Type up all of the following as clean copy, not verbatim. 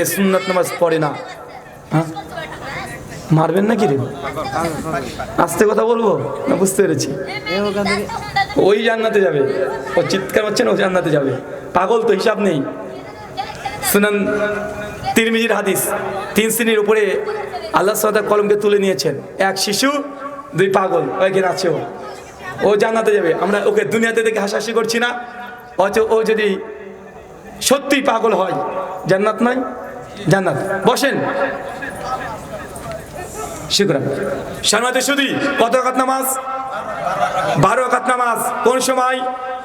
এ সুন্নাত নামাজ পড়ে না, হ্যাঁ মারবেন নাকি রে? আস্তে কথা বলবো না? বুঝতে পেরেছি। ওই জান্নাতে যাবে, ও চিৎকার হচ্ছে না, ও জান্নাতে যাবে। পাগল তো হিসাব নেই। সুনান তিরমিজির হাদিস, 3 শ্রেণীর উপরে আল্লাহ সাদা কলমকে তুলে নিয়েছেন। এক শিশু, 2 পাগল, ওইখানে আছে। ও জান্নাতে যাবে। আমরা ওকে দুনিয়াতে দেখে হাসাহাসি করছি না, অথচ ও যদি সত্যি পাগল হয়, জান্নাত নয় জান্নাত। বসেন, শুকরান। শর্মাতে শুধু কত রাকাত নামাজ? 12 রাকাত নামাজ। কোন সময়?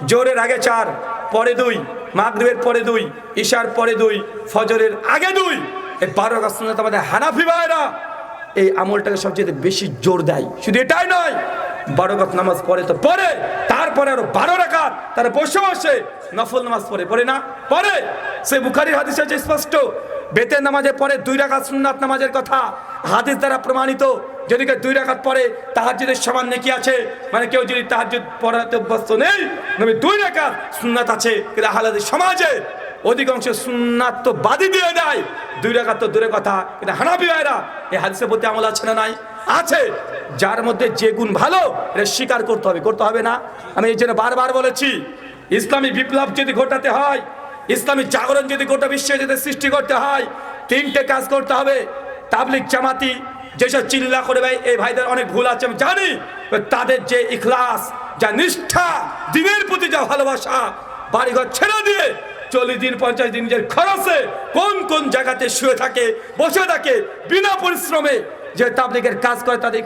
জোহরের আগে 4, পরে 2, মাগরিবের পরে 2, ইশার পরে 2, ফজরের আগে 2। এই 12 রাকাত সুন্নাত আমাদের হানাফি ভাইরা এই আমলটাকে সবচেয়ে বেশি জোর দেয়। শুধু এটাই নয়, 12 রাকাত নামাজ পড়ে তো পড়ে, তারপরে আরো 12 রাকাত তারা বসে বসে নফল নামাজ পড়ে না পড়ে। সে বুখারীর হাদিসে আছে স্পষ্ট, বেতের নামাজে পড়ে 2 রাকাত সুন্নাত নামাজের কথা হাদিস দ্বারা প্রমাণিত। যদি কেউ 2 রাকাত পড়ে, তাহাজ্জুদের সমান নেকি আছে। মানে কেউ যদি তাহাজ্জুদ পড়াতে অভ্যস্ত নেই, নবী 2 রাকাত সুন্নাত আছে, কিন্তু আহলে সমাজে অধিকাংশ সুন্নাত তো বাদই দিয়ে দেয়। 2 রাকাত তো দূরের কথা, কিন্তু হানাফি ভাইরা এই হাদিসের প্রতি আমল আছে না? নাই, আছে। যার মধ্যে যে গুণ ভালো, এটা স্বীকার করতে হবে না? আমি এই জন্য বারবার বলেছি, ইসলামী বিপ্লব যদি ঘটাতে হয়, ইসলামী জাগরণ যদি গোটা বিশ্বে যদি সৃষ্টি করতে হয়, 3টে কাজ করতে হবে। তাবলিগ জামাতি যেসব চিল্লা করে ভাই, এই ভাইদের অনেক ভুল আছে আমি জানি, তাদের যে ইখলাস, যা নিষ্ঠা, দিনের প্রতি যা ভালোবাসা, বাড়িঘর ছেড়ে দিয়ে 40 দিন 50 দিন নিজের খরচে কোন কোন জায়গাতে শুয়ে থাকে, বসে থাকে, বিনা পরিশ্রমে যে তাবলিগের কাজ করে, তাদের